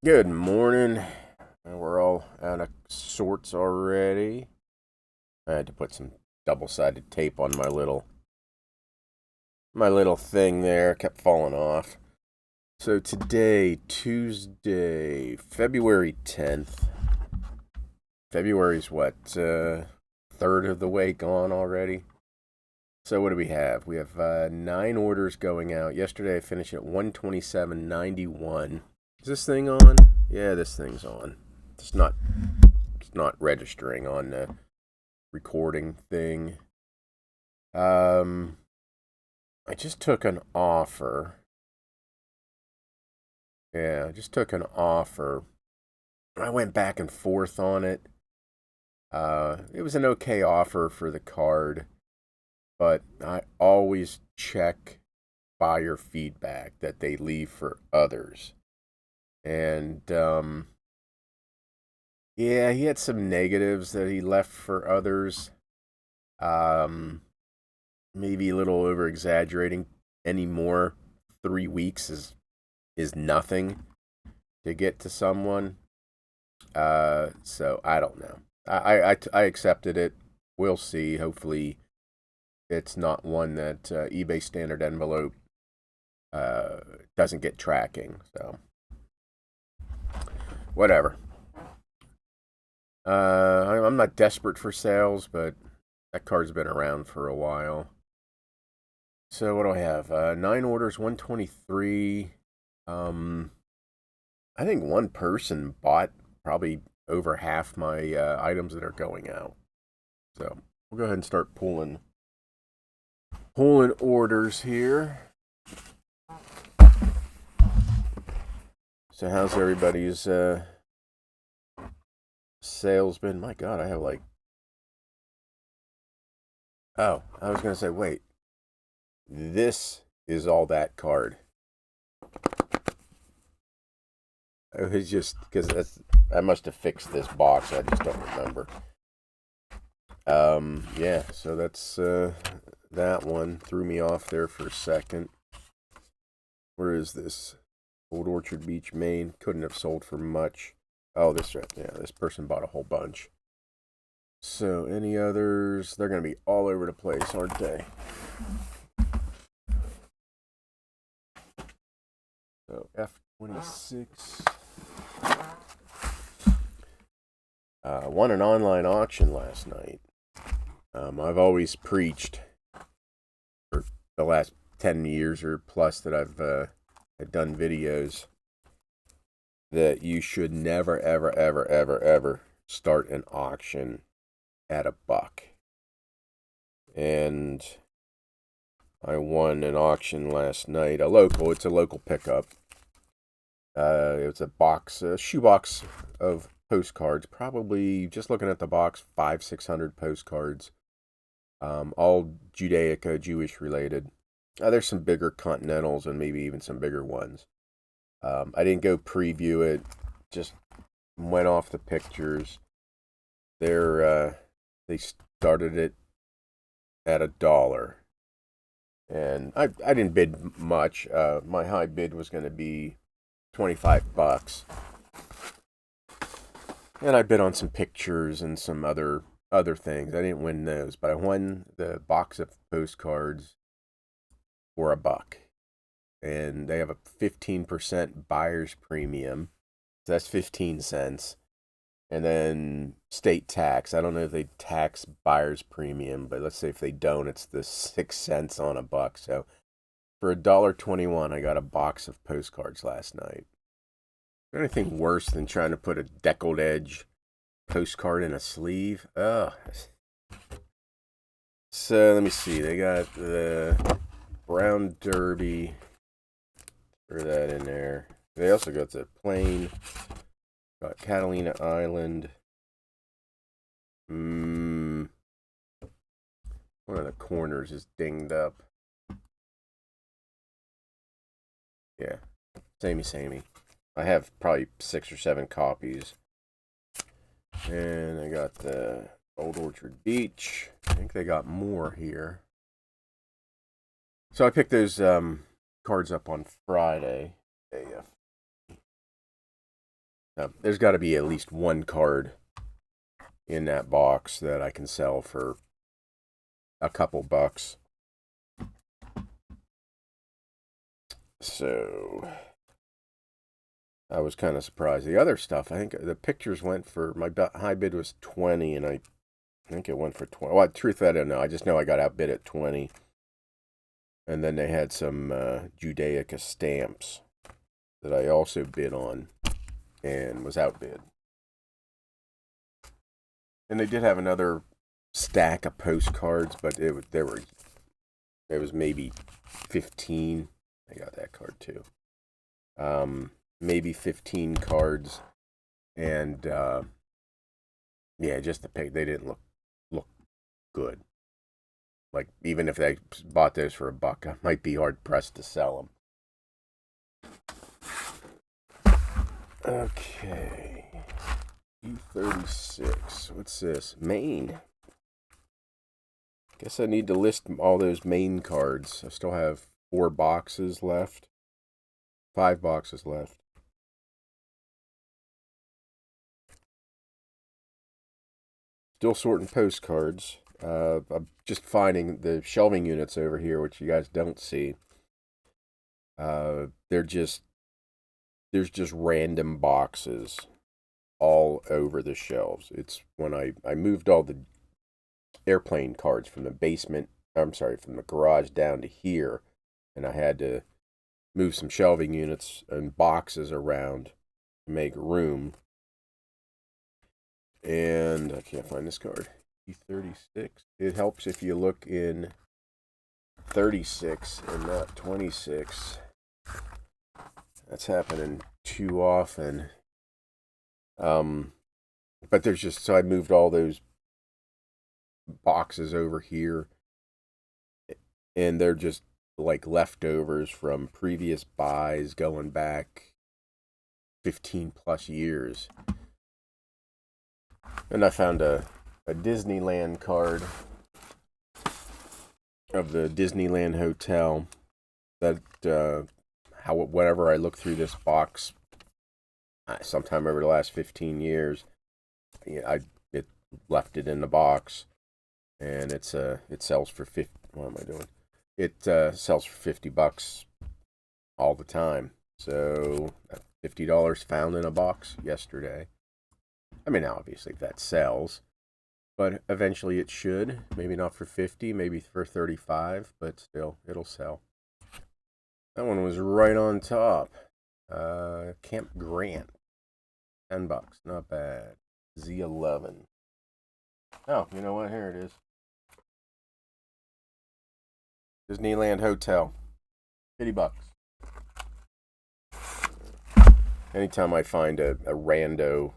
Good morning. We're all out of sorts already. I had to put some double-sided tape on my little thing there. It kept falling off. So today, Tuesday, February 10th. February's what? Third of the way gone already. So what do we have? We have 9 orders going out. Yesterday I finished at 127.91. Is this thing on? Yeah, this thing's on. It's not registering on the recording thing. I just took an offer. Yeah, I just took an offer. I went back and forth on it. It was an okay offer for the card, but I always check buyer feedback that they leave for others. And yeah, he had some negatives that he left for others. Um, Maybe a little over exaggerating anymore. 3 weeks is nothing to get to someone. So I don't know. I accepted it. We'll see. Hopefully, it's not one that eBay standard envelope doesn't get tracking. So whatever. I'm not desperate for sales, but that card's been around for a while. So what do I have? 9 orders, 123. I think one person bought probably over half my items that are going out. So we'll go ahead and start pulling orders here. So how's everybody's sales been? My God, I have like. Oh, I was gonna say, wait. This is all that card. It was just because I must have fixed this box. I just don't remember. Yeah. So that's that one threw me off there for a second. Where is this? Old Orchard Beach, Maine. Couldn't have sold for much. Oh, this right. Yeah, this person bought a whole bunch. So any others? They're gonna be all over the place, aren't they? So F26. Won an online auction last night. I've always preached for the last 10 years or plus that I've done videos that you should never, ever, ever, ever, ever start an auction at a buck. And I won an auction last night, it's a local pickup. It's a shoebox of postcards, probably just looking at the box, 500-600 postcards, all Judaica, Jewish related. There's some bigger Continentals and maybe even some bigger ones. I didn't go preview it, just went off the pictures. They started it at $1, and I didn't bid much. My high bid was going to be $25, and I bid on some pictures and some other things. I didn't win those, but I won the box of postcards for $1, and they have a 15% buyer's premium. So that's 15 cents. And then state tax. I don't know if they tax buyer's premium, but let's say if they don't, it's the 6 cents on $1. So for $1.21, I got a box of postcards last night. Is there anything worse than trying to put a deckled edge postcard in a sleeve? Ugh. So let me see. They got the Brown Derby. Throw that in there. They also got the plain. Got Catalina Island. One of the corners is dinged up. Yeah. Samey. I have probably 6 or 7 copies. And I got the Old Orchard Beach. I think they got more here. So I picked those cards up on Friday. There's got to be at least one card in that box that I can sell for a couple bucks. So I was kind of surprised. The other stuff, I think the pictures went for, my high bid was 20, and I think it went for 20. Well, truth, I don't know. I just know I got outbid at 20. And then they had some Judaica stamps that I also bid on and was outbid. And they did have another stack of postcards, but it was maybe 15. I got that card too. Maybe 15 cards, and yeah, just the pick. They didn't look good. Like, even if they bought those for $1, I might be hard pressed to sell them. Okay, E36. What's this? Maine. Guess I need to list all those Maine cards. I still have 4 boxes left. 5 boxes left. Still sorting postcards. I'm just finding the shelving units over here, which you guys don't see. There's just random boxes all over the shelves. It's when I moved all the airplane cards from the basement, from the garage down to here, and I had to move some shelving units and boxes around to make room. And I can't find this card. E36. It helps if you look in 36 and not 26. That's happening too often. But there's just, so I moved all those boxes over here, and they're just like leftovers from previous buys going back 15 plus years. And I found a Disneyland card of the Disneyland Hotel that, whenever I look through this box, sometime over the last 15 years, it left it in the box, and it sells for 50. What am I doing? It sells for $50 all the time. So $50 found in a box yesterday. I mean, obviously that sells, but eventually it should. Maybe not for 50, maybe for 35, but still, it'll sell. That one was right on top. Camp Grant, $10, not bad. Z11. Oh, you know what? Here it is. Disneyland Hotel, $50. Anytime I find a rando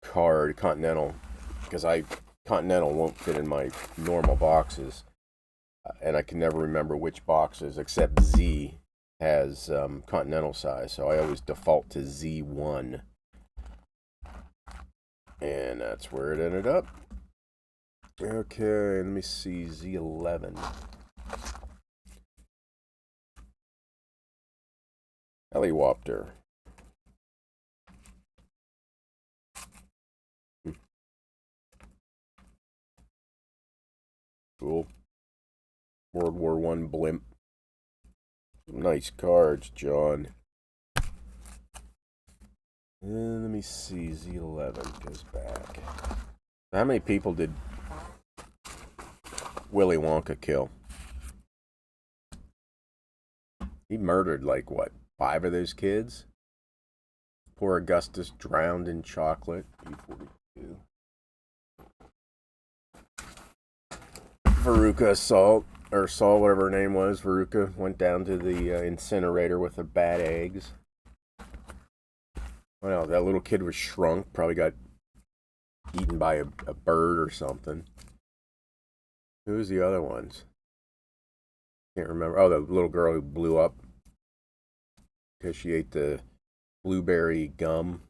card, Continental, because Continental won't fit in my normal boxes, and I can never remember which boxes, except Z has Continental size, so I always default to Z1, and that's where it ended up. Okay, let me see, Z11. Heliwopter. Cool. World War I blimp. Nice cards, John. And let me see, Z11 goes back. How many people did Willy Wonka kill? He murdered, like, what, 5 of those kids? Poor Augustus drowned in chocolate. E42. Veruca Salt, whatever her name was, Veruca, went down to the incinerator with the bad eggs. Well, that little kid was shrunk, probably got eaten by a bird or something. Who's the other ones? Can't remember. Oh, the little girl who blew up because she ate the blueberry gum.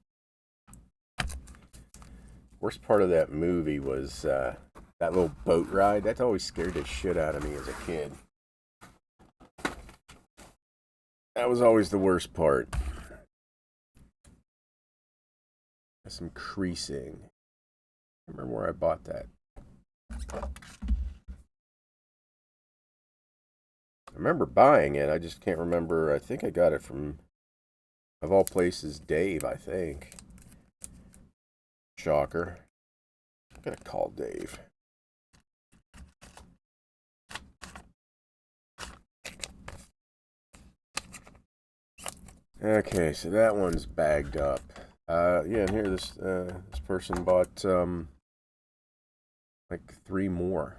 Worst part of that movie was that little boat ride. That always scared the shit out of me as a kid. That was always the worst part. some creasing. I remember where I bought that. I remember buying it. I just can't remember. I think I got it from, of all places, Dave, I think. Shocker. I'm going to call Dave. Okay, so that one's bagged up. Yeah, and here this person bought like 3 more.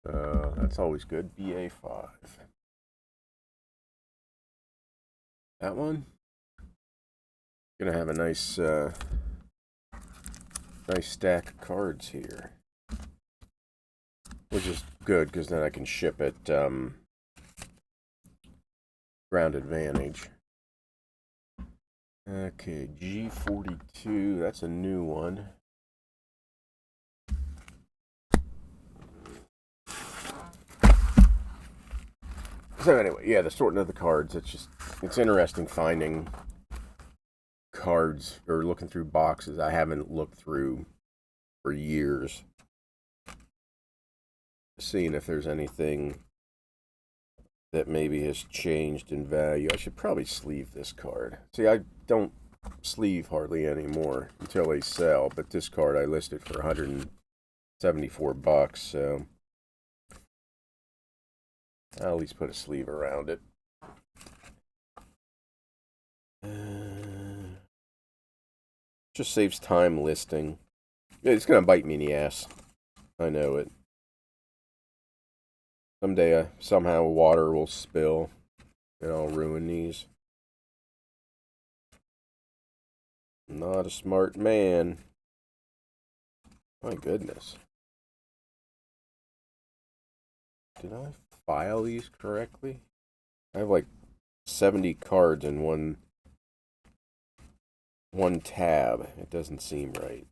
That's always good. BA5. That one. Gonna have a nice nice stack of cards here, which is good because then I can ship it Ground Advantage. Okay, G42. That's a new one. So anyway, yeah, the sorting of the cards, it's interesting finding cards or looking through boxes I haven't looked through for years. Seeing if there's anything that maybe has changed in value. I should probably sleeve this card. See, I don't sleeve hardly anymore until they sell, but this card I listed for $174, so I'll at least put a sleeve around it. Just saves time listing. It's gonna bite me in the ass. I know it. Someday, somehow water will spill, and I'll ruin these. Not a smart man. My goodness. Did I file these correctly? I have like 70 cards in one tab. It doesn't seem right.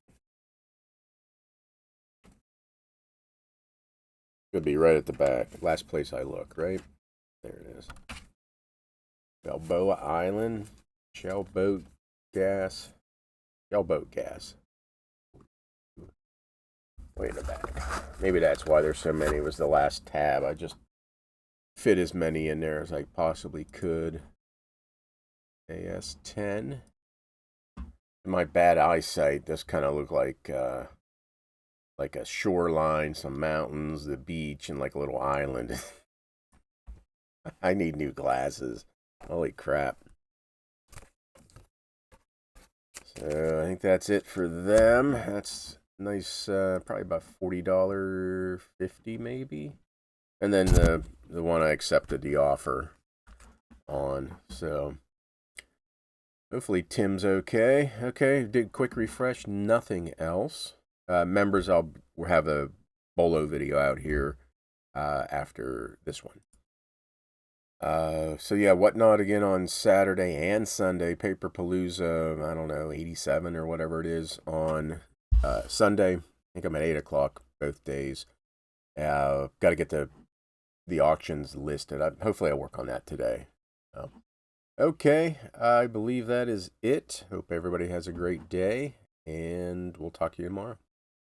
Could be right at the back. Last place I look, right? There it is. Balboa Island. Shellboat gas. Way in the back. Maybe that's why there's so many. It was the last tab. I just fit as many in there as I possibly could. AS10. My bad eyesight, this kind of looked like a shoreline, some mountains, the beach, and like a little island. I need new glasses. Holy crap. So I think that's it for them. That's nice, probably about $40.50 maybe. And then the one I accepted the offer on. So hopefully Tim's okay. Okay, did quick refresh, nothing else. Members, I'll have a bolo video out here after this one. So yeah, Whatnot again on Saturday and Sunday. Paperpalooza, I don't know, 87 or whatever it is on Sunday. I think I'm at 8 o'clock both days. Got to get the auctions listed. Hopefully I'll work on that today. Okay, I believe that is it. Hope everybody has a great day, and we'll talk to you tomorrow.